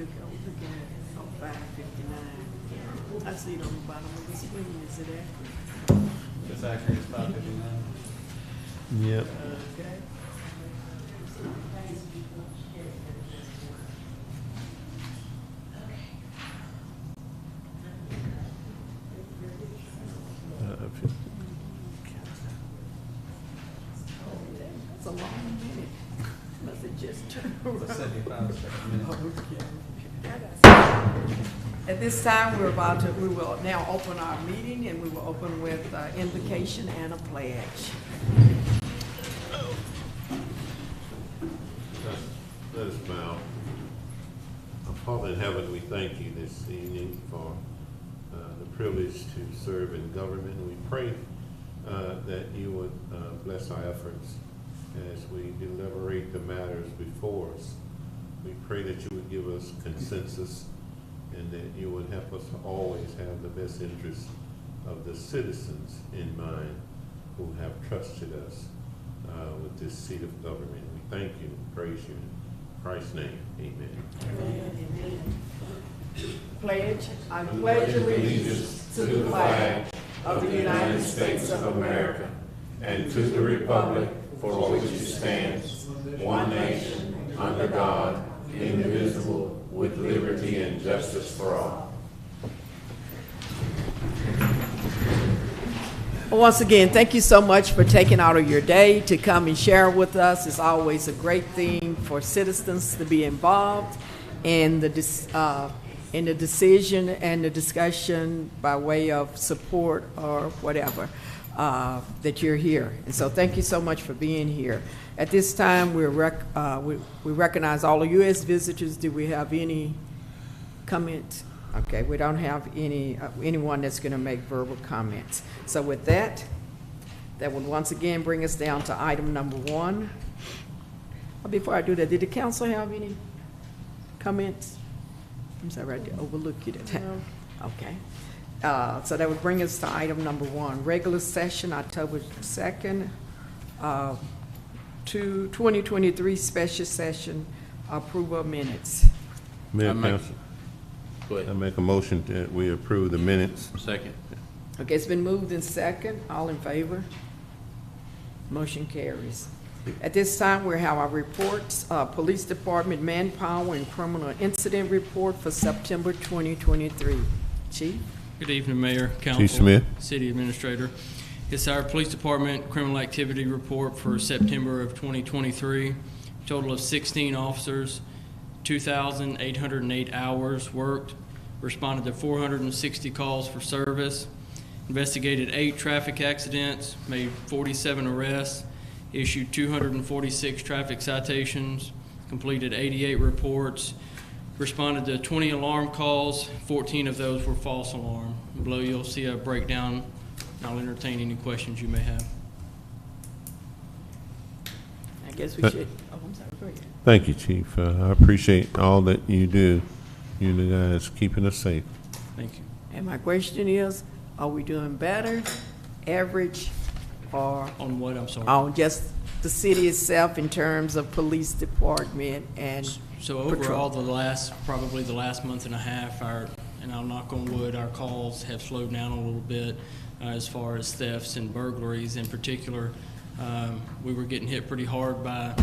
look at it. Oh, 5:59. I see it on the bottom of the screen. Is it accurate? It's accurate, it's 5:59. Yep. Okay. That's a long minute. Must have just turned around. 75 minutes. At this time, we will now open our meeting, and we will open with invocation and a pledge. Let us bow. Our Father in heaven, we thank you this evening for the privilege to serve in government. We pray that you would bless our efforts as we deliberate the matters before us. We pray that you would give us consensus and that you would help us to always have the best interests of the citizens in mind who have trusted us with this seat of government. We thank you and praise you. In Christ's name, amen. Pledge. I pledge allegiance to the flag of the United States of America and to the republic for which it stands, one nation, under God, indivisible, with liberty and justice for all. Once again, thank you so much for taking out of your day to come and share with us. It's always a great thing for citizens to be involved in the decision and the discussion by way of support or whatever that you're here. And so thank you so much for being here. At this time, we recognize all the U.S. visitors. Do we have any comments? Okay, we don't have anyone that's going to make verbal comments. So with that, that would once again bring us down to item number 1. Before I do that, did the council have any comments? I'm sorry, I did overlook you that time. Okay. So that would bring us to item number 1, regular session, October 2nd, 2023 special session, approval of minutes. Mayor, Council, I make a motion that we approve the minutes. Second. Okay, it's been moved in second. All in favor? Motion carries. At this time, we have our reports, Police Department Manpower and Criminal Incident Report for September 2023. Chief? Good evening, Mayor, Council, Chief Smith. City Administrator. It's our Police Department Criminal Activity Report for September of 2023. Total of 16 officers, 2,808 hours worked, responded to 460 calls for service, investigated 8 traffic accidents, made 47 arrests, issued 246 traffic citations, completed 88 reports, responded to 20 alarm calls. 14 of those were false alarm. Below you'll see a breakdown. I'll entertain any questions you may have. I guess we should. Oh, I'm sorry. Go ahead. Thank you, Chief. I appreciate all that you do. You the guys keeping us safe. Thank you. And my question is, are we doing better, average, or On what, I'm sorry? on just the city itself in terms of police department and So overall, patrol? probably the last month and a half, and I'll knock on wood, our calls have slowed down a little bit as far as thefts and burglaries in particular. We were getting hit pretty hard by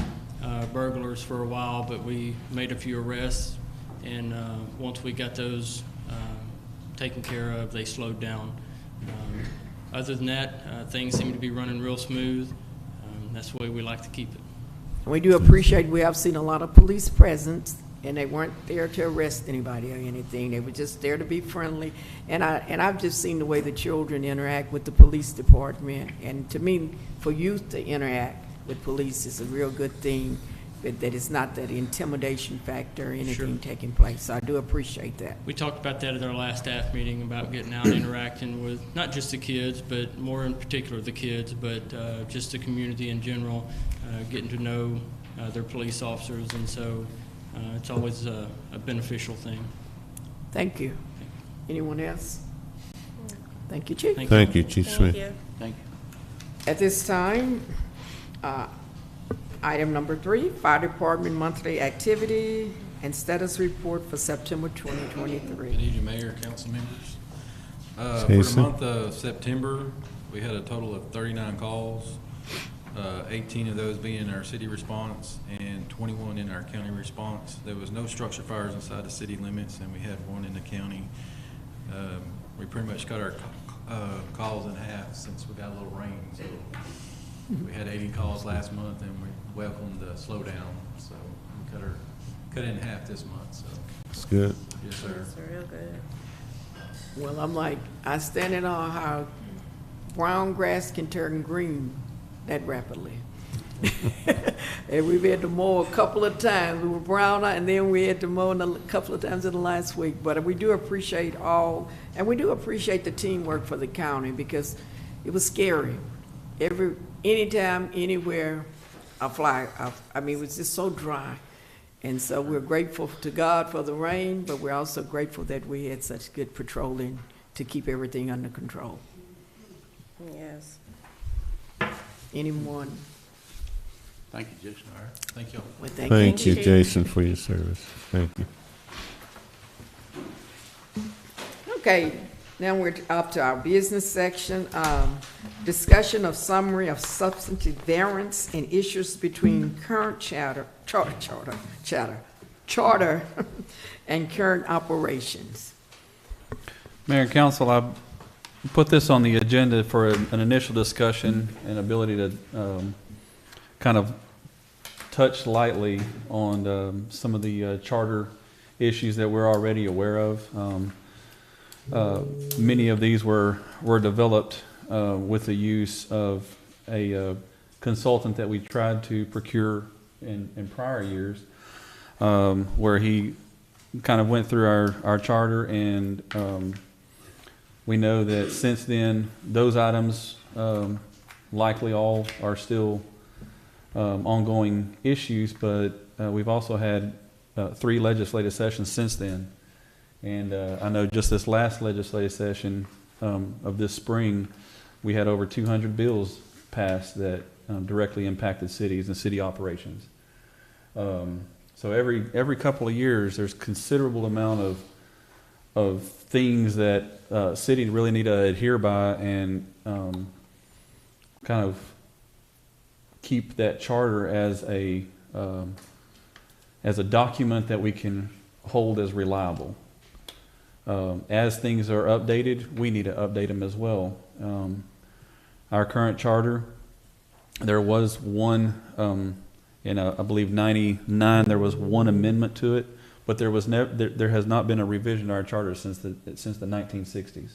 burglars for a while, but we made a few arrests, and once we got those taken care of, they slowed down. Other than that, things seem to be running real smooth. That's the way we like to keep it. We do appreciate, we have seen a lot of police presence, and they weren't there to arrest anybody or anything. They were just there to be friendly. And I've just seen the way the children interact with the police department. And to me, for youth to interact with police is a real good thing, that it's not that intimidation factor or anything taking place. So I do appreciate that. We talked about that at our last staff meeting, about getting out and interacting with not just the kids, but more in particular the kids, but just the community in general, getting to know their police officers, and so it's always a beneficial thing. Thank you. Anyone else? Thank you, Chief. Thank you, Chief Smith. Thank you. At this time, item number 3, Fire Department monthly activity and status report for September Good 2023. evening, Mayor, council members. For Jason. the month of September, we had a total of 39 calls, 18 of those being in our city response and 21 in our county response. There was no structure fires inside the city limits, and we had one in the county. We pretty much cut our calls in half since we got a little rain. So we had 80 calls last month, and we welcomed the slowdown. So we cut it in half this month. So It's good. yes, sir. That's real good. Well, I'm like, I stand in awe how brown grass can turn green that rapidly. And we've had to mow a couple of times. We were brown, and then we had to mow a couple of times in the last week. But we do appreciate and we do appreciate the teamwork for the county, because it was scary. Anytime, anywhere, I mean, it was just so dry. And so we're grateful to God for the rain, but we're also grateful that we had such good patrolling to keep everything under control. Yes. Anyone? Thank you, Jason. All right. Thank you. Well, Thank you, you. Jason, for your service. Thank you. Okay, now we're up to our business section. Discussion of summary of substantive variance and issues between current charter and current operations. Mayor and council, I put this on the agenda for an initial discussion and ability to kind of touch lightly on some of the charter issues that we're already aware of. Many of these were developed with the use of a consultant that we tried to procure in prior years, where he kind of went through our charter, and we know that since then those items likely all are still ongoing issues, but we've also had 3 legislative sessions since then. And I know just this last legislative session of this spring, we had over 200 bills passed that directly impacted cities and city operations. So every couple of years, there's considerable amount of things that cities really need to adhere by and kind of keep that charter as a document that we can hold as reliable. As things are updated, we need to update them as well. Our current charter, there was one, in I believe 99, there was one amendment to it, but there was there has not been a revision to our charter since the 1960s.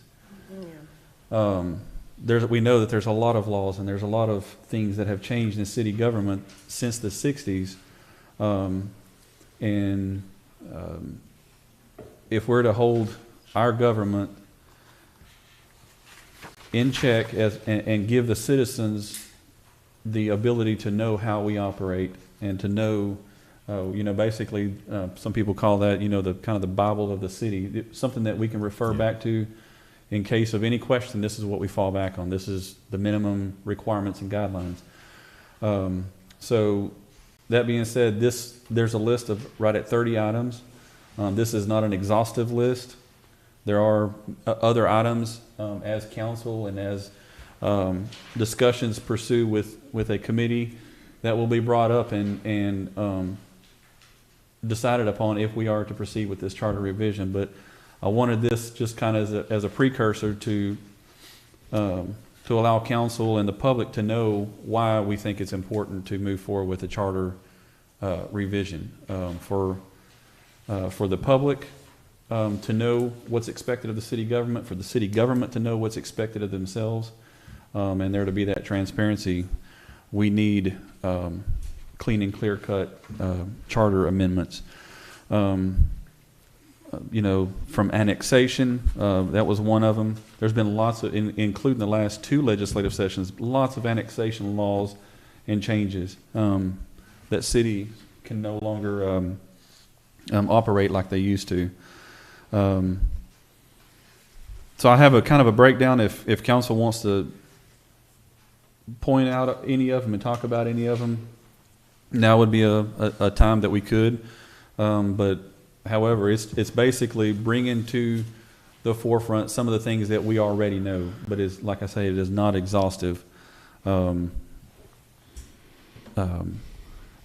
Yeah. We know that there's a lot of laws and there's a lot of things that have changed in city government since the 60s. If we're to hold our government in check and give the citizens the ability to know how we operate and to know, basically, some people call that, the kind of the Bible of the city, something that we can refer back to in case of any question. This is what we fall back on. This is the minimum requirements and guidelines. So that being said, there's a list of right at 30 items. This is not an exhaustive list. There are other items as council and as discussions pursue with a committee that will be brought up and decided upon if we are to proceed with this charter revision. But I wanted this just kind of as a precursor to allow council and the public to know why we think it's important to move forward with the charter revision for the public to know what's expected of the city government, for the city government to know what's expected of themselves, and there to be that transparency. We need clean and clear-cut charter amendments. From annexation, that was one of them. There's been lots of, including the last 2 legislative sessions, lots of annexation laws and changes that cities can no longer operate like they used to. So I have a kind of a breakdown. If council wants to point out any of them and talk about any of them, now would be a time that we could. But however, it's basically bringing to the forefront some of the things that we already know, but is, like I say, it is not exhaustive.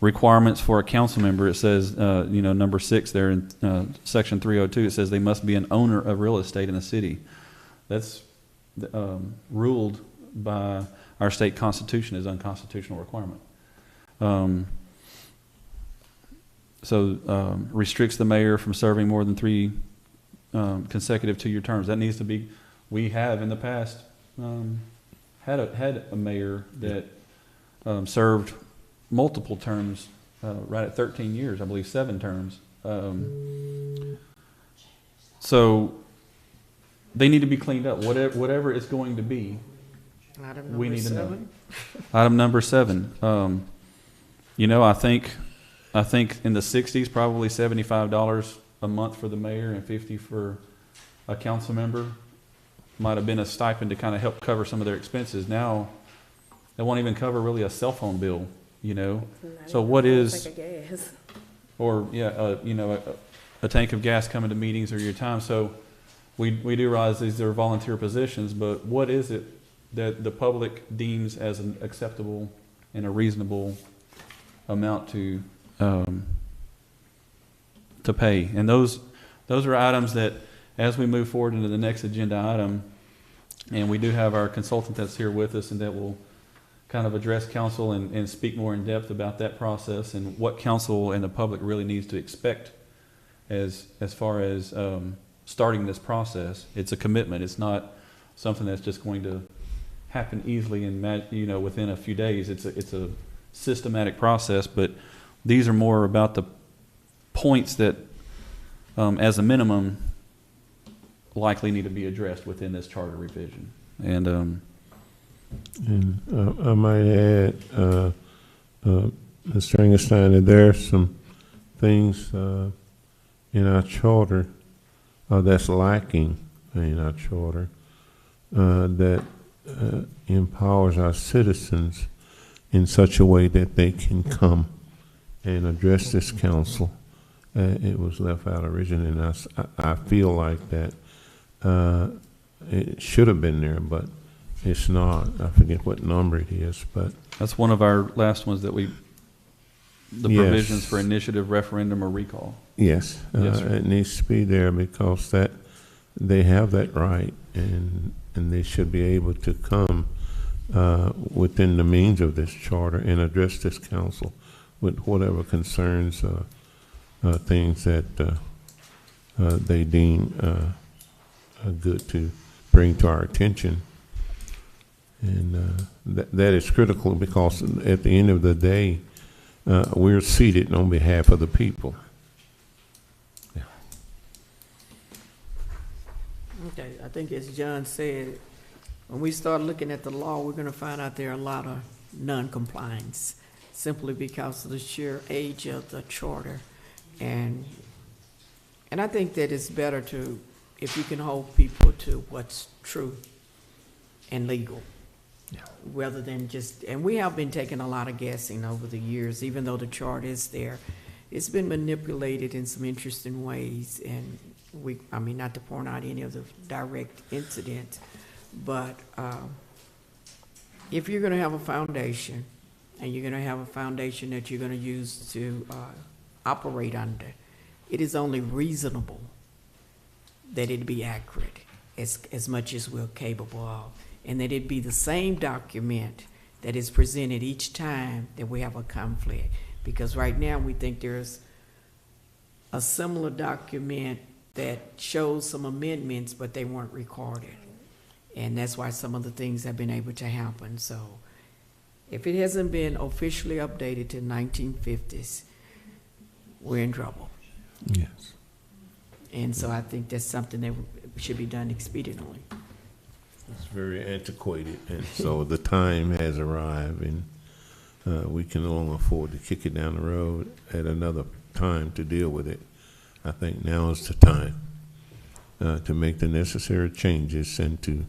Requirements for a council member, it says, number 6 there in section 302, it says they must be an owner of real estate in the city. That's ruled by our state constitution as unconstitutional requirement. Restricts the mayor from serving more than 3 consecutive 2-year terms. That needs to be. We have in the past had a mayor that served multiple terms, right at 13 years, I believe 7 terms. So they need to be cleaned up. Whatever it's going to be, we need to know. Item number 7. I think in the 60s, probably $75 a month for the mayor and $50 for a council member might have been a stipend to kind of help cover some of their expenses. Now, they won't even cover really a cell phone bill, So what is, or a tank of gas coming to meetings or your time. So we do realize these are volunteer positions, but what is it that the public deems as an acceptable and a reasonable amount to pay? And those are items that, as we move forward into the next agenda item, and we do have our consultant that's here with us, and that will kind of address council and speak more in depth about that process and what council and the public really needs to expect as far as starting this process. It's a commitment. It's not something that's just going to happen easily and within a few days. It's a systematic process, but these are more about the points that, as a minimum, likely need to be addressed within this charter revision. And I might add, Mr. Engelstein, that there are some things in our charter that's lacking in our charter that empowers our citizens in such a way that they can come and address this council. It was left out originally, and I feel like that it should have been there, but it's not. I forget what number it is, but that's one of our last ones that the provisions for initiative, referendum, or recall. Yes, yes, it needs to be there because that they have that right, and they should be able to come within the means of this charter and address this council with whatever concerns, things that they deem good to bring to our attention. And that is critical because at the end of the day, we're seated on behalf of the people. Yeah. Okay, I think as John said, when we start looking at the law, we're going to find out there are a lot of non-compliance simply because of the sheer age of the charter. And I think that it's better to, if you can hold people to what's true and legal, rather than just, and we have been taking a lot of guessing over the years, even though the chart is there. It's been manipulated in some interesting ways, and not to point out any of the direct incidents, but if you're going to have a foundation, and you're going to have a foundation that you're going to use to operate under, it is only reasonable that it be accurate as much as we're capable of, and that it be the same document that is presented each time that we have a conflict. Because right now we think there's a similar document that shows some amendments, but they weren't recorded. And that's why some of the things have been able to happen. So if it hasn't been officially updated to 1950s, we're in trouble. Yes. And so I think that's something that should be done expediently. It's very antiquated, and so the time has arrived, and we can no longer afford to kick it down the road at another time to deal with it. I think now is the time to make the necessary changes and to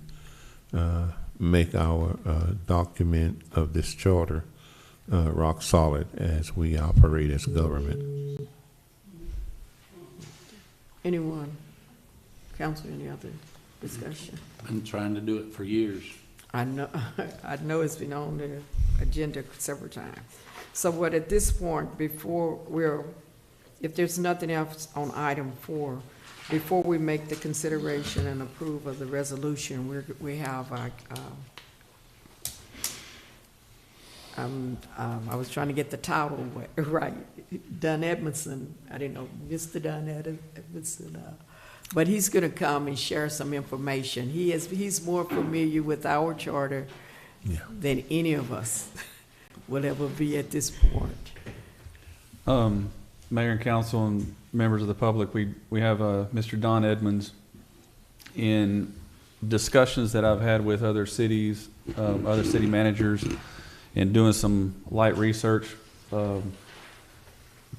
make our document of this charter rock solid as we operate as government. Anyone? Council, any other discussion? Been trying to do it for years. I know, I know it's been on the agenda several times. So what, at this point, if there's nothing else on item 4, before we make the consideration and approve of the resolution, we have our, I was trying to get the title right, Dunn Edmondson, I didn't know, Mr. Dunn Edmondson, but he's gonna come and share some information. He's more familiar with our charter than any of us will ever be at this point. Mayor and council and members of the public, we have Mr. Don Edmonds. In discussions that I've had with other cities, other city managers, and doing some light research,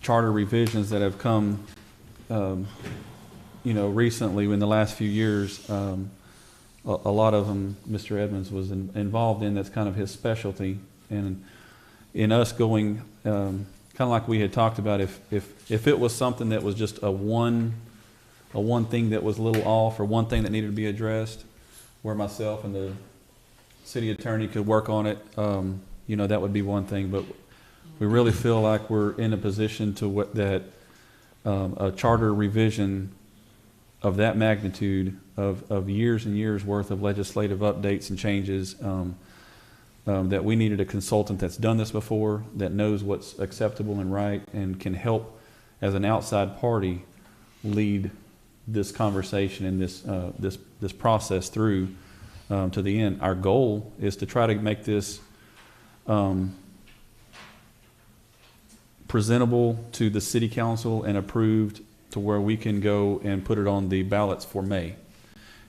charter revisions that have come, recently in the last few years, a lot of them Mr. Edmonds was involved in. That's kind of his specialty. And in us going, kind of like we had talked about, if it was something that was just a one thing that was a little off, or one thing that needed to be addressed, where myself and the city attorney could work on it, that would be one thing. But we really feel like we're in a position that a charter revision of that magnitude, of years and years worth of legislative updates and changes, that we needed a consultant that's done this before, that knows what's acceptable and right, and can help as an outside party lead this conversation and this process through to the end. Our goal is to try to make this presentable to the city council and approved to where we can go and put it on the ballots for May.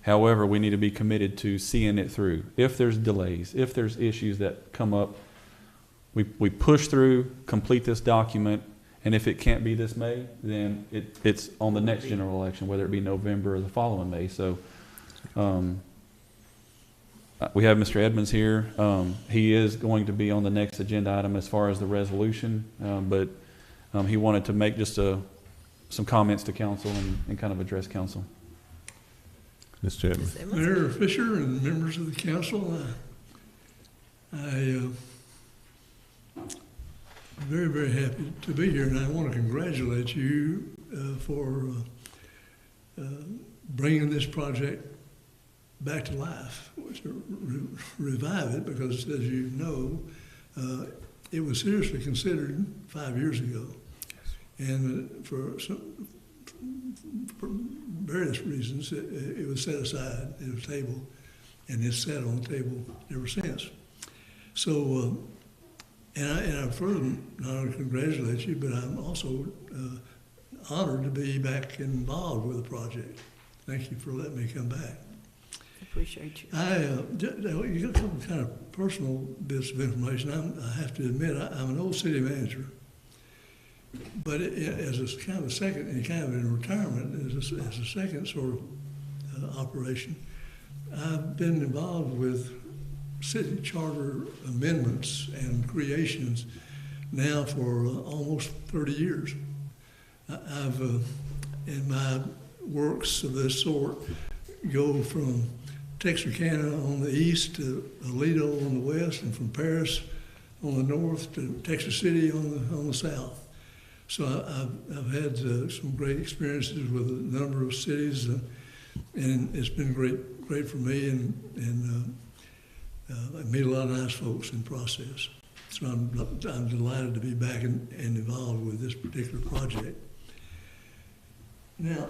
However, we need to be committed to seeing it through. If there's delays, if there's issues that come up, we push through, complete this document, and if it can't be this May, then it's on the next general election, whether it be November or the following May. So we have Mr. Edmonds here. He is going to be on the next agenda item as far as the resolution, but he wanted to make just some comments to council and kind of address council. Mr. Edmonds. Mayor Fisher and members of the council, I'm very, very happy to be here, and I want to congratulate you for bringing this project back to life, revive it, because as you know, it was seriously considered 5 years ago. And for various reasons, it was set aside, it was tabled, and it's sat on the table ever since. So, and I further not only congratulate you, but I'm also honored to be back involved with the project. Thank you for letting me come back. Appreciate you. You got some kind of personal bits of information. I have to admit, I'm an old city manager. But as a kind of a second, and kind of in retirement, as a second sort of operation, I've been involved with city charter amendments and creations now for almost 30 years. I've, in my works of this sort, go from Texarkana on the east to Aledo on the west, and from Paris on the north to Texas City on the south. So I've had some great experiences with a number of cities, and it's been great for me, and I meet a lot of nice folks in the process. So I'm delighted to be back and involved with this particular project. Now,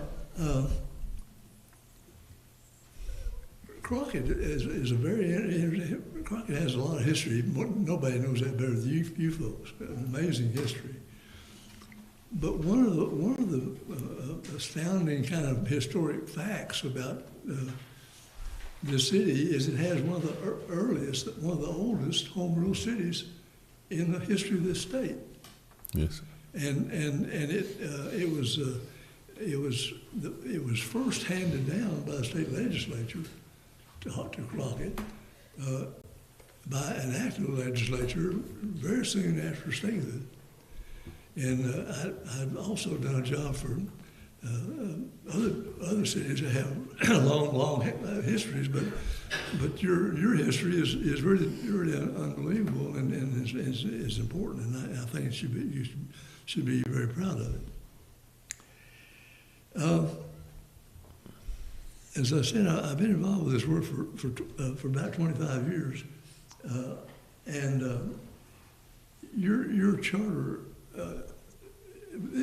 Crockett Crockett has a lot of history. Nobody knows that better than you folks. An amazing history. But one of the astounding kind of historic facts about the city is it has one of the earliest, one of the oldest home rule cities in the history of this state. Yes. And it was first handed down by the state legislature to Crockett by an act of the legislature very soon after statehood. And I've also done a job for other cities that have long histories, but your history is really unbelievable and is important, and I think you should be very proud of it. As I said, I've been involved with this work for about 25 years, and your charter.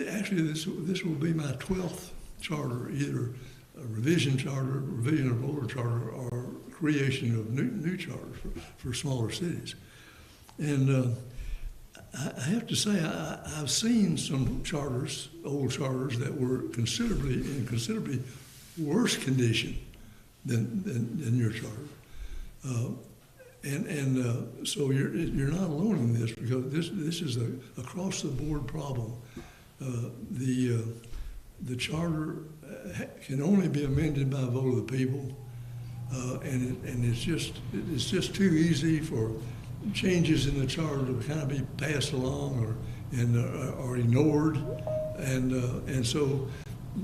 Actually, this will be my 12th charter, either a revision charter, revision of older charter, or creation of new charters for smaller cities. And I have to say, I've seen some charters, old charters, that were in considerably worse condition than your charter. So you're not alone in this, because this is a across the board problem. The charter can only be amended by a vote of the people, and it's just too easy for changes in the charter to kind of be passed along or ignored, and so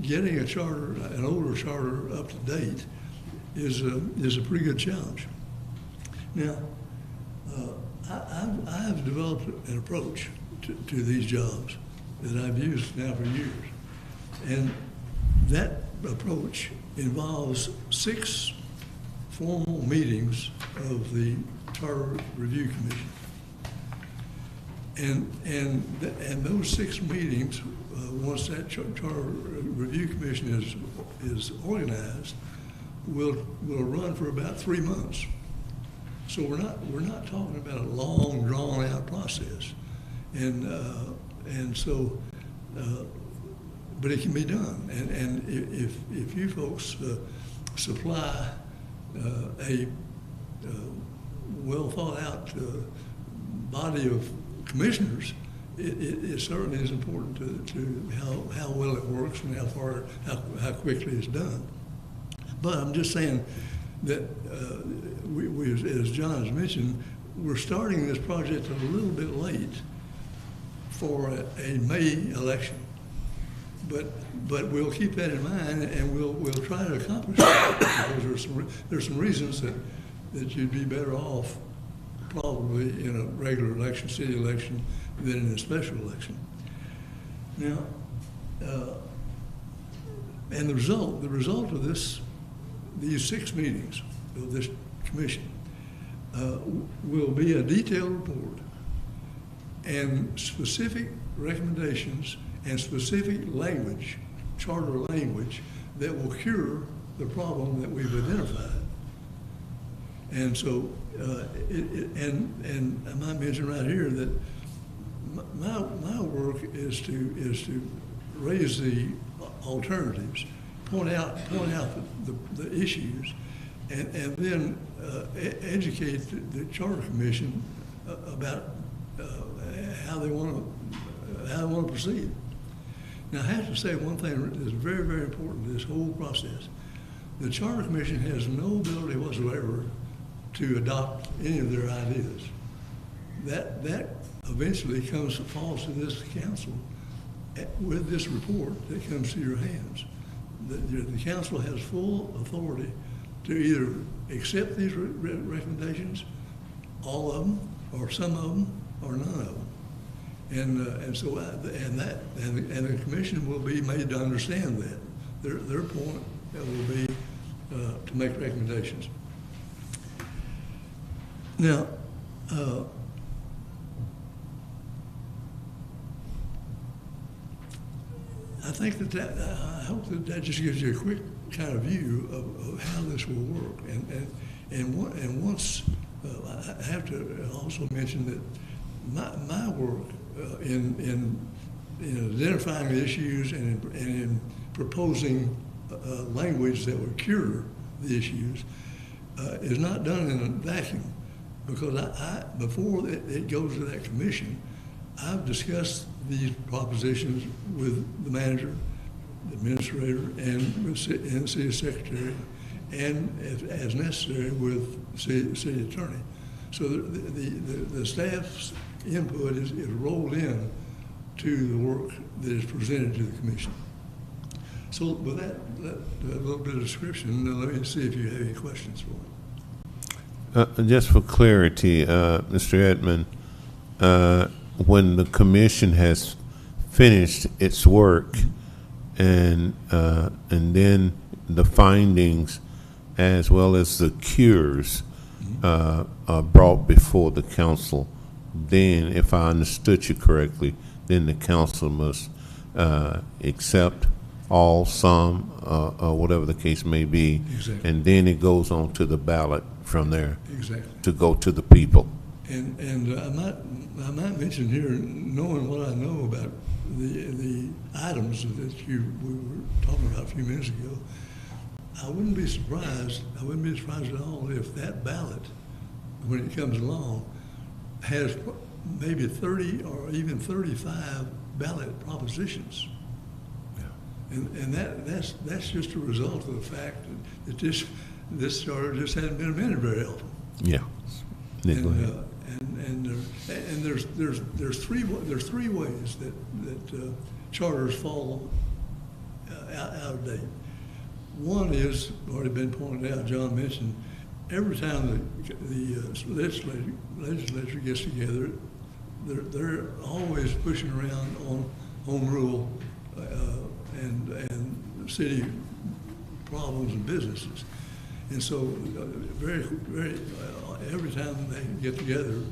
getting a charter, an older charter, up to date is a pretty good challenge. Now, I have developed an approach to these jobs that I've used now for years. And that approach involves 6 formal meetings of the Charter Review Commission. And those 6 meetings, once that Charter Review Commission is organized, will run for about 3 months. So we're not talking about a long, drawn-out process, and so, but it can be done. And if you folks supply a well thought out body of commissioners, it certainly is important to how well it works and how quickly it's done. But I'm just saying that we, as John has mentioned, we're starting this project a little bit late for a May election. But we'll keep that in mind, and we'll try to accomplish that, because there's some reasons that you'd be better off probably in a regular election, city election, than in a special election. Now, and the result of these 6 meetings of this commission will be a detailed report and specific recommendations and specific language, charter language, that will cure the problem that we've identified. And so, and I might mention right here that my work is to raise the alternatives, point out the issues, and then educate the Charter Commission about how they want to proceed. Now, I have to say one thing that is very, very important to this whole process. The Charter Commission has no ability whatsoever to adopt any of their ideas. That eventually falls to this council with this report that comes to your hands. The council has full authority to either accept these recommendations, all of them, or some of them, or none of them. And so the commission will be made to understand that their point will be to make recommendations. Now, I think I hope that just gives you a quick kind of view of how this will work. And once I have to also mention that my work in identifying the issues and in proposing language that would cure the issues is not done in a vacuum, because before it goes to that commission, I've discussed these propositions with the manager, the administrator, and the city secretary, and as necessary with city attorney. So the staff's input is rolled in to the work that is presented to the commission. So with that little bit of description, let me see if you have any questions for me. Just for clarity, Mr. Edmond, when the commission has finished its work and then the findings as well as the cures are brought before the council, then, if I understood you correctly, then the council must accept all, some, or whatever the case may be. Exactly. And then it goes on to the ballot from there Exactly. to go to the people. And I might mention here, knowing what I know about the items that we were talking about a few minutes ago, I wouldn't be surprised at all if that ballot, when it comes along, has maybe 30 or even 35 ballot propositions. And that's just a result of the fact that this charter just hadn't been amended very often. Yeah. Go ahead. And there's three ways that charters fall out of date. One is already been pointed out. John mentioned every time the legislature gets together, they're always pushing around on home rule and city problems and businesses. And so every time they get together,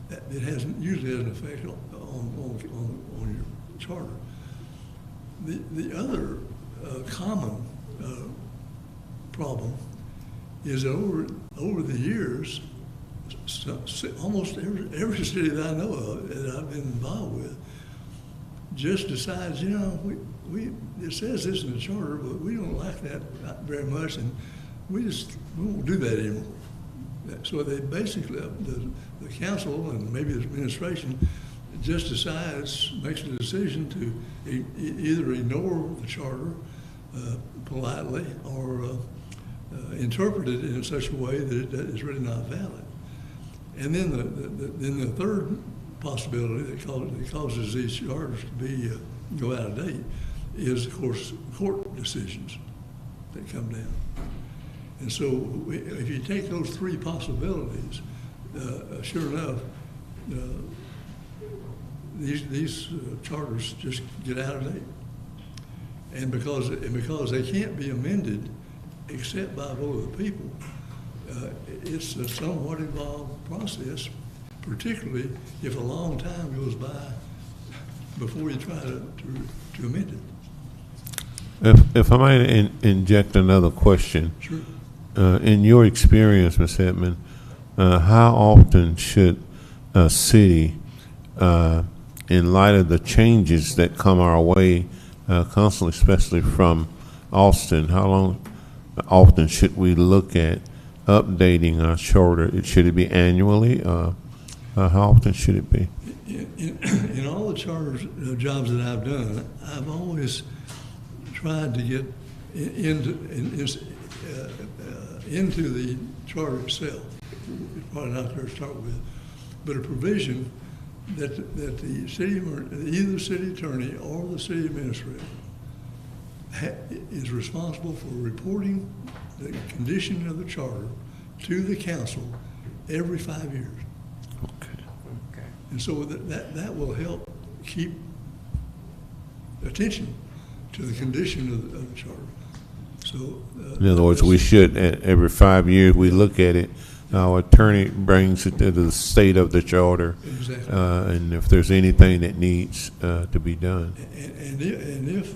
it usually has an effect on your charter. The other common problem is that over the years, almost every city that I know of that I've been involved with just decides, it says this in the charter, but we don't like that very much, and we won't do that anymore. So they basically, the council and maybe the administration just makes a decision to either ignore the charter politely or interpret it in such a way that it is really not valid. And then the third possibility that causes these charters to go out of date is, of course, court decisions that come down. And so if you take those three possibilities, sure enough, these charters just get out of date. And because they can't be amended except by vote of the people, it's a somewhat involved process, particularly if a long time goes by before you try to amend it. If I might inject another question. Sure. In your experience, Ms. Edmond, how often should a city, in light of the changes that come our way constantly, especially from Austin, how often should we look at updating our charter? Should it be annually? How often should it be? In all the charters jobs that I've done, I've always tried to get into the charter itself. It's probably not there to start with, but a provision that the city, either the city attorney or the city administrator is responsible for reporting the condition of the charter to the council every 5 years. Okay. And so that will help keep attention to the condition of the charter. So, in other words, we should, every 5 years, we look at it. Our attorney brings it to the state of the charter, exactly. And if there's anything that needs to be done. And if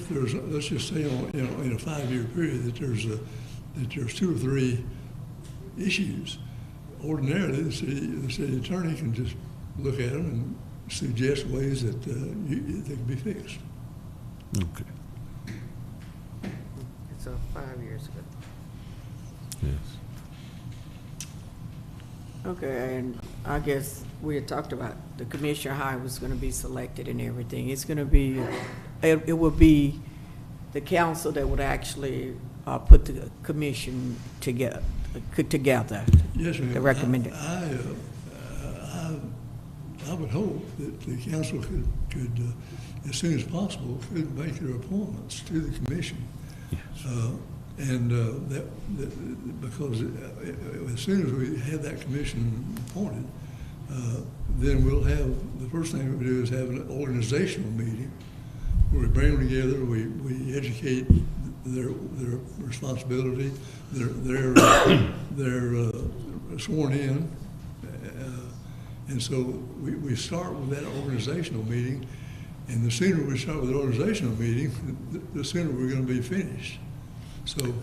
there's, let's just say, in a 5-year period, that there's 2 or 3 issues, ordinarily the city attorney can just look at them and suggest ways that they can be fixed. Okay. So 5 years ago. Yes. Okay, and I guess we had talked about the commissioner, how it was going to be selected and everything. It's going to be, it will be the council that would actually put the commission together. Yes, ma'am. The recommended. I would hope that the council could as soon as possible, could make their appointments to the commission. Because as soon as we have that commission appointed, then we'll have, the first thing we do is have an organizational meeting where we bring them together, we educate their responsibility, they're sworn in, and so we start with that organizational meeting, and the sooner we start with the organizational meeting, the sooner we're going to be finished. So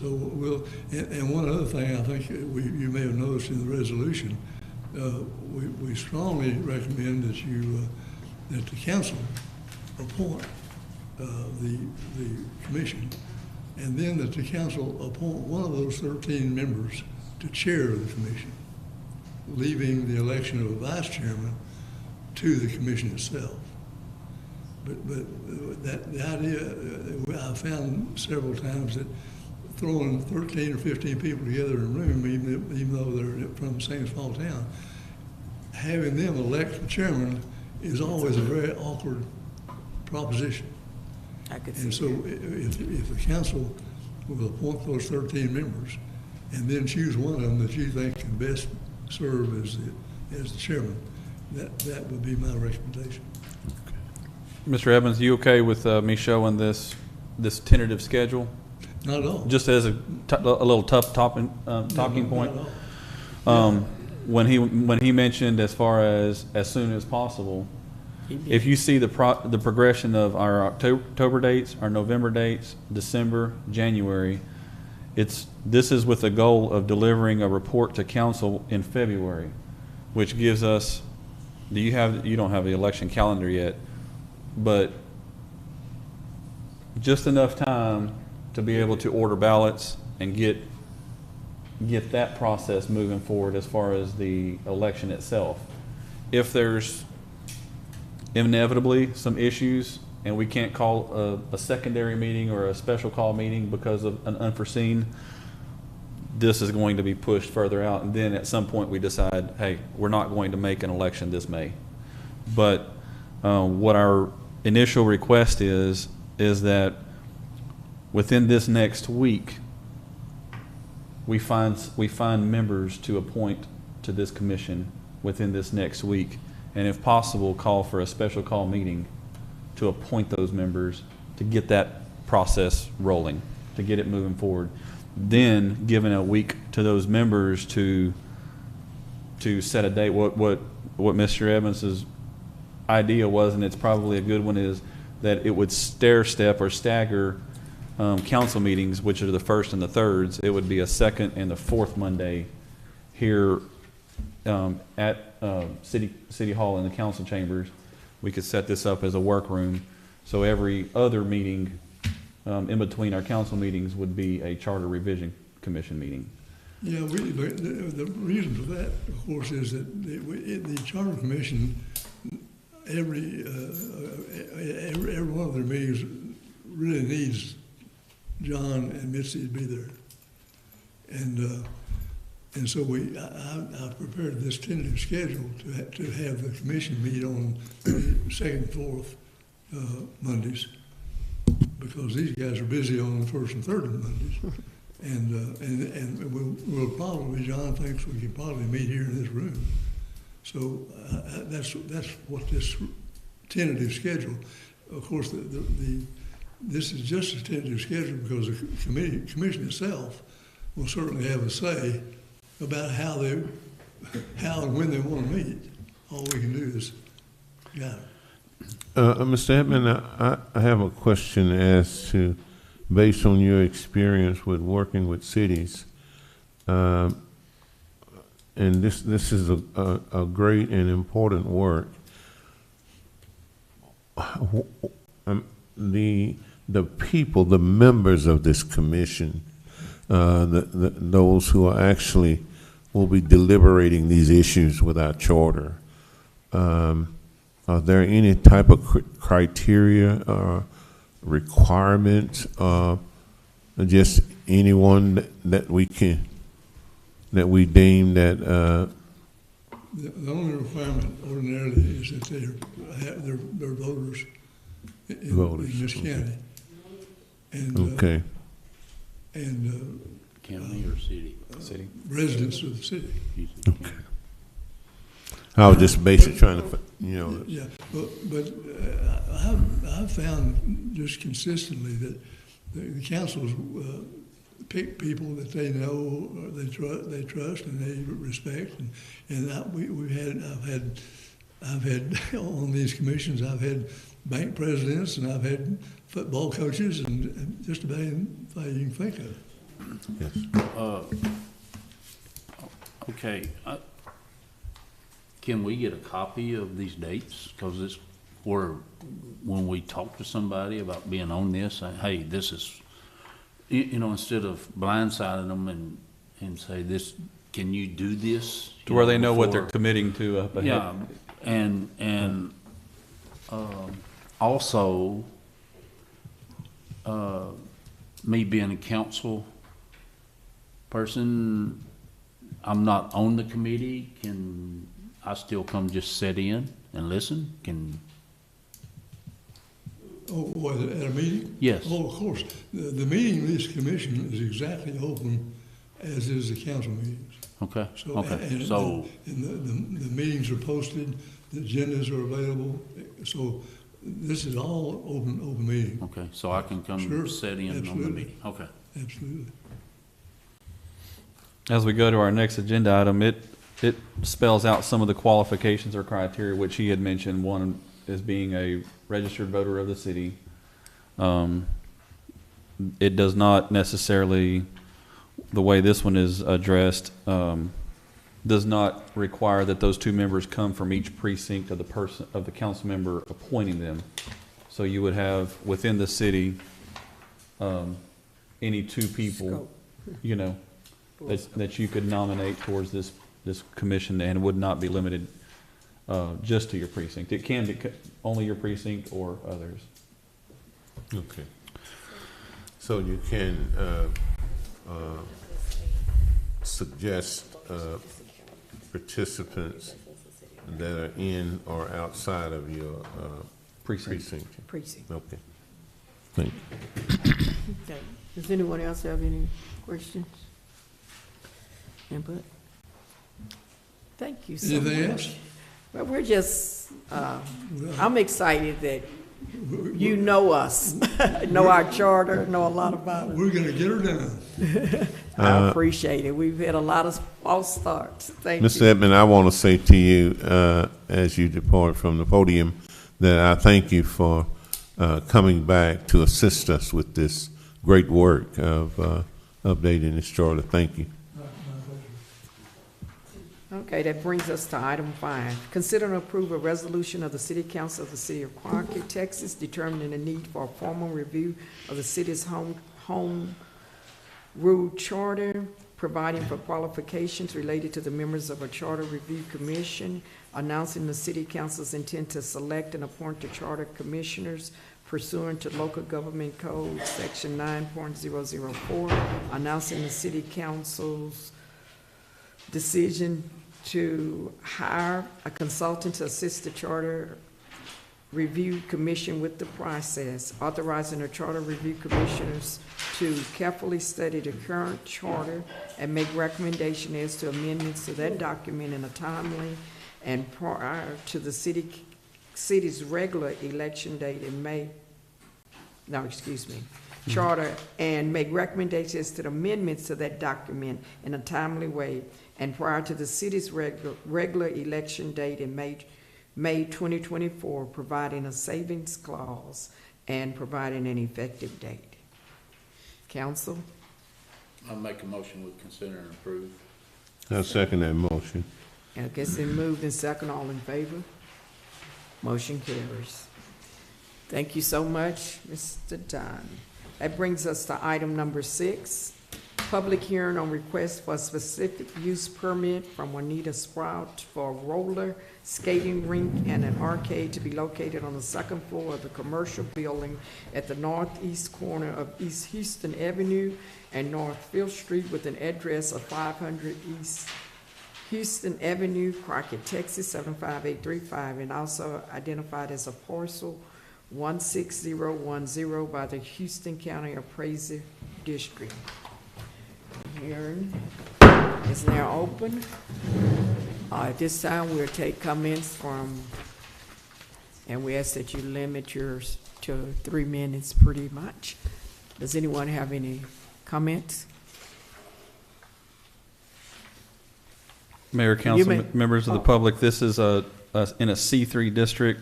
we'll, and one other thing I think you may have noticed in the resolution, we strongly recommend that the council appoint the commission, and then that the council appoint one of those 13 members to chair the commission, leaving the election of a vice chairman to the commission itself. But the idea, I found several times that throwing 13 or 15 people together in a room, even though they're from the same small town, having them elect the chairman is always a very awkward proposition. And so if the council will appoint those 13 members and then choose one of them that you think can best serve as the chairman, that would be my recommendation. Mr. Evans, you okay with me showing this tentative schedule? Not at all. Just as a little tough talking point. Not at all. When he mentioned as far as soon as possible, if you see the progression of our October dates, our November dates, December, January, this is with the goal of delivering a report to council in February, which gives us, you don't have the election calendar yet, but just enough time to be able to order ballots and get that process moving forward as far as the election itself. If there's inevitably some issues and we can't call a secondary meeting or a special call meeting because of an unforeseen, this is going to be pushed further out, and then at some point we decide, hey, we're not going to make an election this May. But what our initial request is that within this next week, we find members to appoint to this commission within this next week, and if possible, call for a special call meeting to appoint those members to get that process rolling, to get it moving forward. Then, given a week to those members to set a date, what Mr. Evans's idea was, and it's probably a good one, is that it would stair-step or stagger council meetings, which are the first and the thirds. It would be a second and the fourth Monday here at City Hall in the council chambers. We could set this up as a workroom, so every other meeting in between our council meetings would be a charter revision commission meeting. Yeah, the reason for that, of course, is that the charter commission, every one of their meetings really needs John and Mitzi to be there, and so I prepared this tentative schedule to have the commission meet on the second and fourth Mondays, because these guys are busy on the first and third Mondays, and we'll probably, John thinks we can probably meet here in this room, so that's what this tentative schedule. Of course, this is just a tentative schedule because the commission itself will certainly have a say about how and when they want to meet. All we can do is guide them. Mr. Edmond, I have a question as to, based on your experience with working with cities, and this is a great and important work. The people, the members of this commission, those who are actually will be deliberating these issues with our charter, are there any type of criteria or requirements, just anyone that we deem that The only requirement ordinarily is that they're voters in this county. And, Okay. County or city? City. Residents of the city. Okay. I was just basically trying to, Yeah, but I've found just consistently that the councils pick people that they know, or they trust, and they respect, and I've had on these commissions, I've had bank presidents, and I've had football coaches, and just about anybody you can think of. yes. Okay, can we get a copy of these dates? Because it's where, when we talk to somebody about being on this, hey, this is, instead of blindsiding them and say, this, can you do this? To where they know what before- they're committing to up ahead. Yeah, and also, me being a council person, I'm not on the committee. Can I still come just sit in and listen? Oh, at a meeting? Yes. Oh, of course. The meeting of this commission is exactly open as is the council meetings. Okay, So, okay, and so, the meetings are posted, the agendas are available, so this is all open meeting. okay, so I can come Sure, sit in on the absolutely. meeting, okay. Absolutely. As we go to our next agenda item, it spells out some of the qualifications or criteria, which he had mentioned. One is being a registered voter of the city. It does not necessarily, the way this one is addressed, does not require that those two members come from each precinct of the council member appointing them. So you would have within the city, any two people, that you could nominate towards this commission, and would not be limited just to your precinct. It can be only your precinct or others. Okay. So you can suggest participants that are in or outside of your precinct. Okay. Thank you. Okay. Does anyone else have any questions? Input? Thank you so Anything much. else? Well, we're just, I'm excited that you know us, know our charter, know a lot about it. We're gonna get her done. I appreciate it. We've had a lot of false starts. Thank you. Mr. Edmond, I want to say to you, as you depart from the podium, that I thank you for coming back to assist us with this great work of updating this charter. Thank you. Okay, that brings us to item 5. Consider and approve a resolution of the City Council of the City of Crockett, Texas, determining the need for a formal review of the city's home rule charter, providing for qualifications related to the members of a charter review commission, announcing the City Council's intent to select and appoint the charter commissioners pursuant to Local Government Code, Section 9.004, announcing the City Council's decision to hire a consultant to assist the Charter Review Commission with the process, authorizing the Charter Review Commissioners to carefully study the current charter and make recommendation as to amendments to that document in a timely and prior to the city's regular election date in May. Charter, and make recommendations to the amendments to that document in a timely way and prior to the city's regular election date in May 2024, providing a savings clause and providing an effective date. Council? I'll make a motion we consider and approve. I second that motion. I guess it moved in second. All in favor? Motion carries. Thank you so much, Mr. Dunn. That brings us to item number 6, public hearing on request for a specific use permit from Juanita Sprout for a roller skating rink and an arcade to be located on the second floor of the commercial building at the northeast corner of East Houston Avenue and North Field Street with an address of 500 East Houston Avenue, Crockett, Texas, 75835, and also identified as a parcel 16010 by the Houston County Appraiser District. Hearing is now open. At this time, we'll take comments from, and we ask that you limit yours to 3 minutes pretty much. Does anyone have any comments? Mayor, council, members of the public, this is in a C3 district,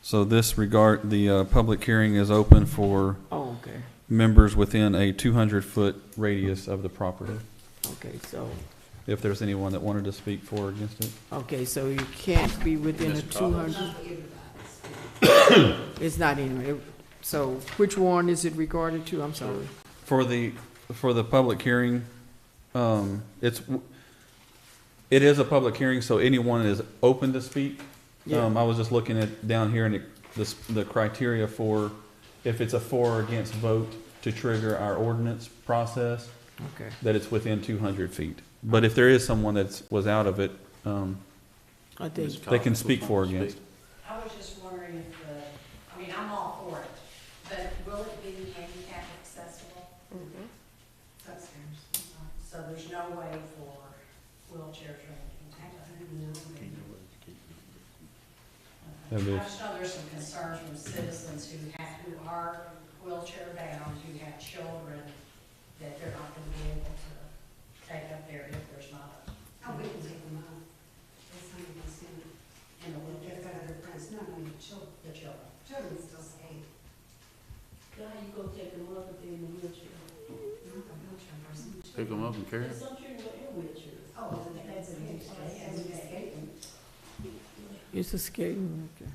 so the public hearing is open for Oh, okay. members within a 200-foot radius of the property. Okay, so, If there's anyone that wanted to speak for or against it. okay, so you can't be within a 200. It's not anyway. So which one is it regarded to? I'm sorry. For the public hearing, it is a public hearing, so anyone is open to speak. Yeah. I was just looking at down here and the criteria for if it's a for or against vote to trigger our ordinance process, Okay. that it's within 200 feet. But if there is someone that was out of it, I think, they can speak for or against. I was just wondering if I mean, I'm all for it, but will it be handicap accessible? Upstairs. So there's no way for wheelchairs or anything? I just know there's some concerns from citizens who are wheelchair bound, who have children, that they're not gonna be able to take up there if there's not a. Oh, we can take them out. That's 100%. In a wheelchair. They've got other friends, no, I mean, children, The children. children still skate. How you gonna take them up if they're in a wheelchair? Not the wheelchair person. Pick them up and carry There's them. some children in wheelchairs. Oh, that's a huge day, as you skating. it's a skating. Okay.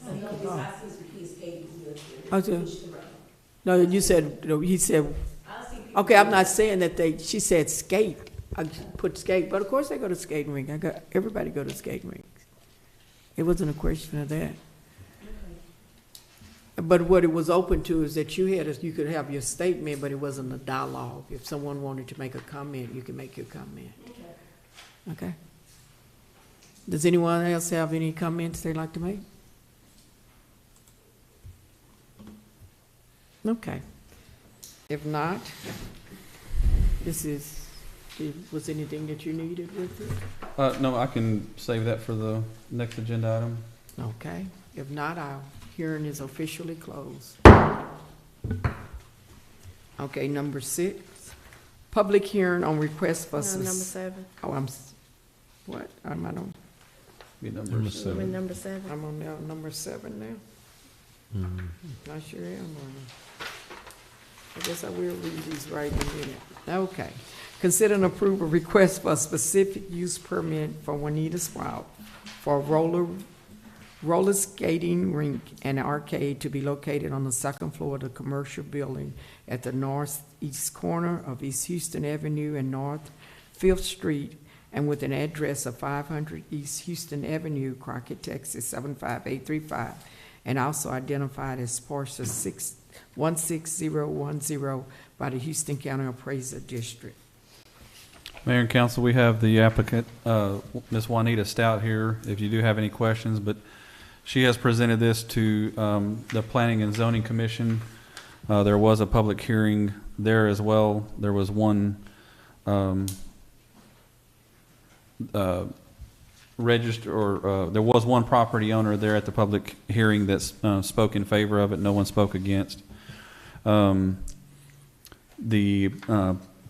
So you know, I see some kids skating in wheelchairs. Oh, yeah. Push the road. No, you said, no, he said, I see people. okay, I'm not saying that she said skate. I put skate, but of course they go to skating rink. Everybody go to skating rinks. It wasn't a question of that. But what it was open to is that you could have your statement, but it wasn't a dialogue. If someone wanted to make a comment, you can make your comment. Okay? Does anyone else have any comments they'd like to make? Okay. If not, was anything that you needed with it? No, I can save that for the next agenda item. Okay. If not, our hearing is officially closed. Okay, number 6, public hearing on request for. Number 7. Oh, what? I'm not on, Be number We're 7. number 7. I'm on now, number 7 now. I sure am on it. I guess I will read these right in a minute. Okay. Consider an approval request for a specific use permit for Juanita Sprout for roller skating rink and arcade to be located on the second floor of the commercial building at the northeast corner of East Houston Avenue and North 5th Street, and with an address of 500 East Houston Avenue, Crockett, Texas, 75835, and also identified as parcel 16010 by the Houston County Appraiser District. Mayor and council, we have the applicant, Ms. Juanita Stout here, if you do have any questions, but she has presented this to the Planning and Zoning Commission. There was a public hearing there as well. There was one there was one property owner there at the public hearing that spoke in favor of it. No one spoke against. The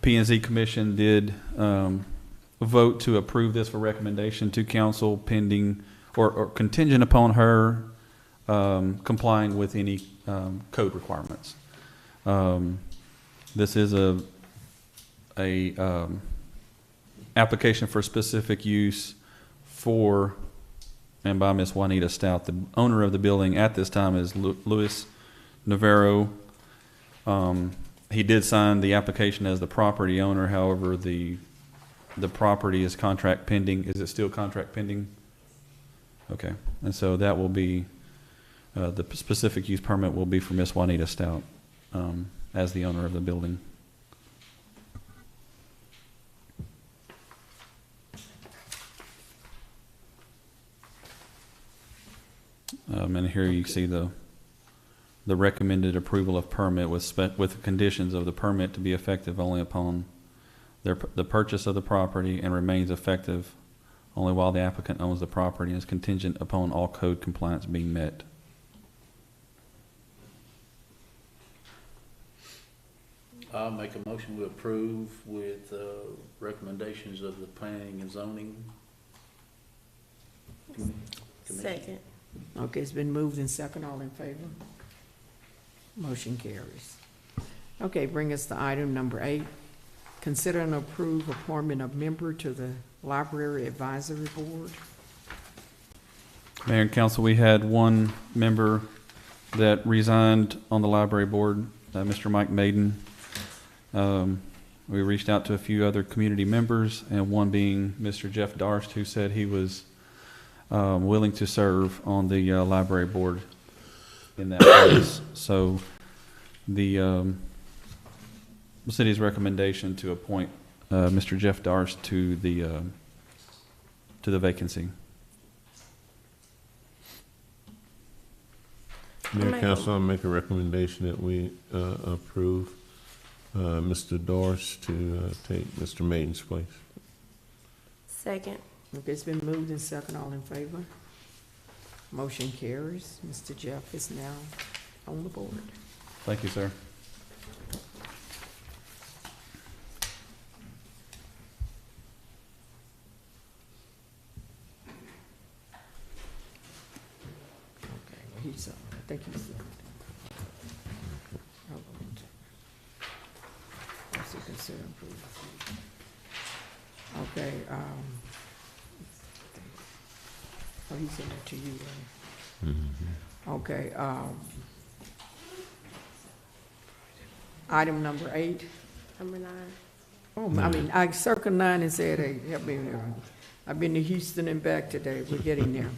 P&Z Commission did vote to approve this for recommendation to council pending or contingent upon her complying with any code requirements. This is a application for specific use for and by Ms. Juanita Stout. The owner of the building at this time is Luis Navarro. He did sign the application as the property owner. However, the property is contract pending. Is it still contract pending? Okay, and so that will be the specific use permit will be for Ms. Juanita Stout as the owner of the building. And here you see the recommended approval of permit with the conditions of the permit to be effective only upon the purchase of the property and remains effective only while the applicant owns the property and is contingent upon all code compliance being met. I'll make a motion to approve with recommendations of the planning and zoning. Commission. Second. Okay, it's been moved and second. All in favor? Motion carries. Okay, bring us to item number 8. Consider and approve appointment of member to the Library Advisory Board. Mayor and council, we had one member that resigned on the library board, Mr. Mike Maiden. We reached out to a few other community members, and one being Mr. Jeff Darst, who said he was willing to serve on the library board in that place. So the city's recommendation to appoint Mr. Jeff Darst to the vacancy. Mayor, council, I'll make a recommendation that we approve Mr. Dorst to take Mr. Maiden's place. Second. Okay, it's been moved and second. All in favor? Motion carries. Mr. Jeff is now on the board. Thank you, sir. Okay, well, he's, I think he's, let's see, consider approval. Okay, oh, he sent it to you, right? Okay, item number 8. Number 9. Oh, I mean, I circled 9 and said, hey, help me there. I've been to Houston and back today. We're getting there.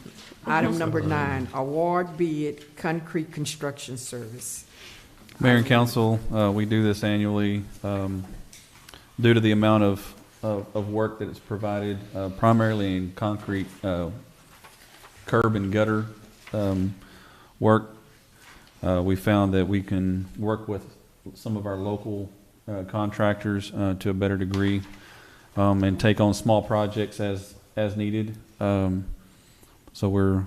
Item number 9, award bid concrete construction service. Mayor and council, we do this annually due to the amount of work that is provided, primarily in concrete curb and gutter work. We found that we can work with some of our local contractors to a better degree and take on small projects as needed. So we're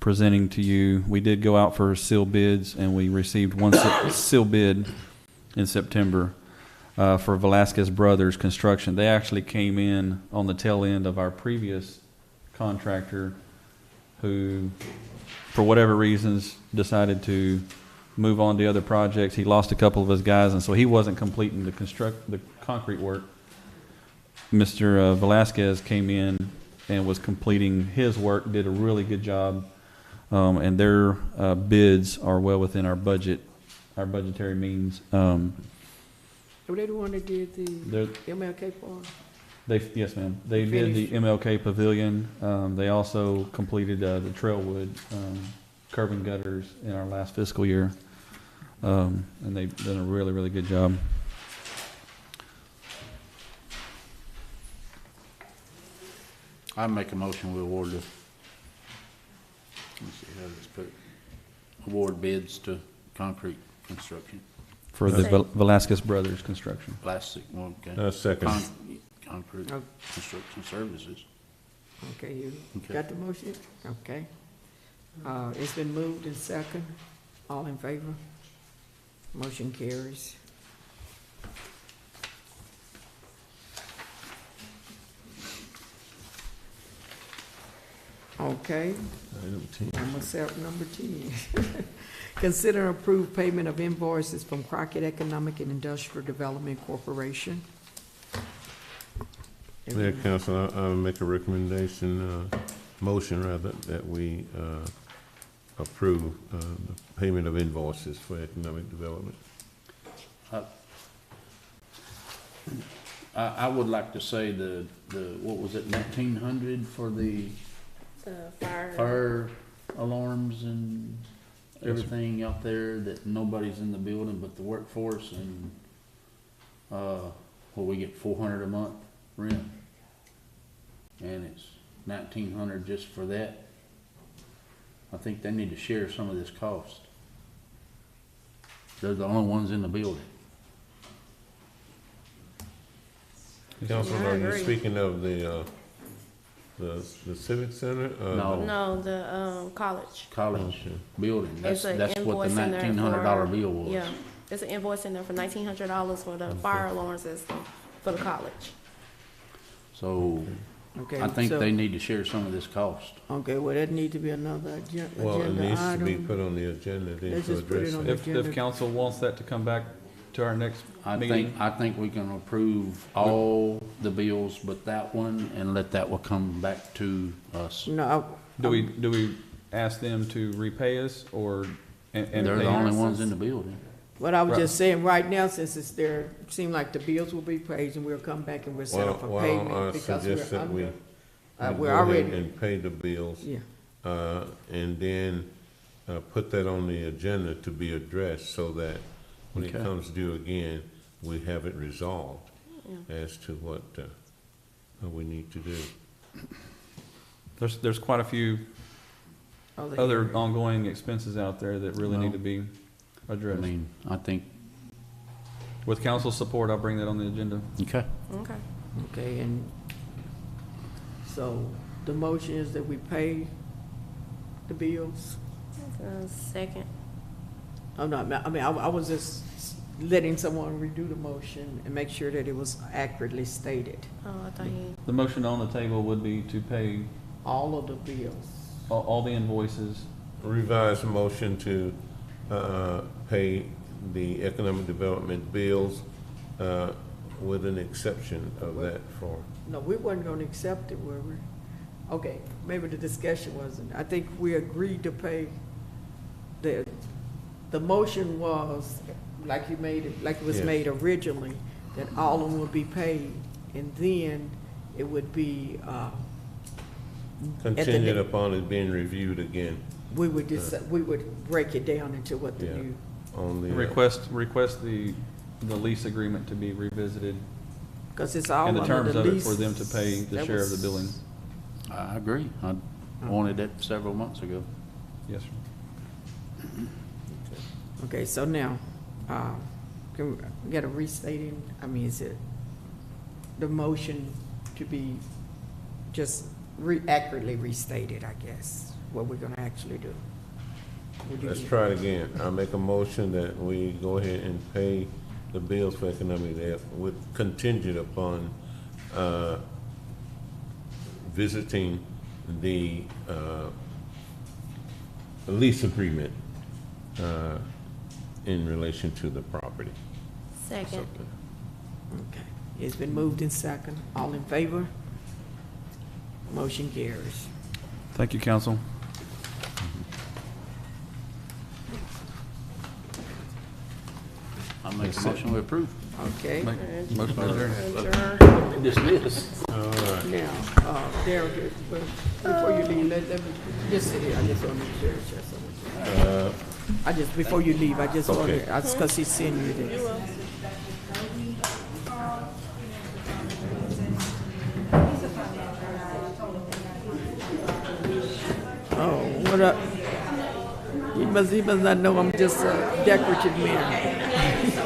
presenting to you. We did go out for sealed bids, and we received one sealed bid in September for Velasquez Brothers Construction. They actually came in on the tail end of our previous contractor who, for whatever reasons, decided to move on to other projects. He lost a couple of his guys, and so he wasn't completing the concrete work. Mr. Velasquez came in and was completing his work, did a really good job, and their bids are well within our budgetary means. Were they the one that did the MLK Park? Yes, ma'am. They did the MLK Pavilion. They also completed the Trailwood curb and gutters in our last fiscal year, and they've done a really, really good job. I make a motion we award the, let me see how this put it. Award bids to concrete construction. For the Velasquez Brothers Construction. Plastic, okay. Second. Concrete Oh. construction services. Okay, you Okay. got the motion? Okay. It's been moved and second. All in favor? Motion carries. Okay, Item 10. number 10. Consider and approve payment of invoices from Crockett Economic and Industrial Development Corporation. Mayor, council, I'll make a recommendation, motion rather, that we approve the payment of invoices for economic development. I would like to say the what was it, 1900 for the fire alarms and everything out there, that nobody's in the building but the workforce, and we get $400 a month rent, and it's 1900 just for that. I think they need to share some of this cost. They're the only ones in the building. Councilman, Yeah, I are you agree. speaking of the Civic Center? No. No, the, college. College Okay. building, that's It's a what the invoice in there $1,900 for- bill was. Yeah, it's an invoice in there for $1,900 for the fire alarm system for the college. So Okay, I think so- they need to share some of this cost. Okay, well, that need to be another agenda Well, it needs to be item. put on the agenda then Let's to just put it address on that. the- If council wants that to come back to our next I meeting. think we can approve all the bills but that one and let that one come back to us. No, Do we ask them to repay us or, and They're pay the only us? ones in the building. what I was Right. just saying, right now, since it's there, seem like the bills will be paid and we'll come back and we'll set up a Well, payment I because suggest we're that we under. we We're go ahead already, and pay the bills, yeah, and then put that on the agenda to be addressed so that when it Okay. comes due again, we have it resolved Yeah. as to what we need to do. There's quite a few other other areas. ongoing expenses out there that really need to be I addressed. mean, I think, With council's support, I'll bring that on the agenda. okay. Okay. Okay, and so the motion is that we pay the bills? Second. Oh, no, I mean, I was just letting someone redo the motion and make sure that it was accurately stated. Oh, I thought he, The motion on the table would be to pay All of the bills. all the invoices. Revised motion to pay the economic development bills with an exception of that for, No, we wasn't gonna accept it, were we? Okay, maybe the discussion wasn't. I think we agreed to pay, the motion was, like you made it, like it was Yes. made originally, that all of them would be paid, and then it would be, contingent upon it being reviewed again we would we would break it down into what the Yeah. new, on the. Request the lease agreement to be revisited because it's all and under the the terms of it lease. for them to pay the That share of the was- billing. I agree. I wanted that several months ago. Yes, sir. Okay, so now, can we get a restating, I mean, is it the motion to be just accurately restated, I guess, what we're gonna actually do? Would you Let's do- try it again. I make a motion that we go ahead and pay the bills for economic development with contingent upon visiting the lease agreement in relation to the property. second. Okay, it's been moved in second, all in favor? Motion carries. Thank you, council. I make a motion we approve. Okay, Motion adjourned. Adjourn. Dismiss. now, Darryl, before you leave, let me, just sit here, I just want to make sure. I just, before you leave, I just want Okay. to, because he's sending you this. Oh, what up? He must not know I'm just a decorative man.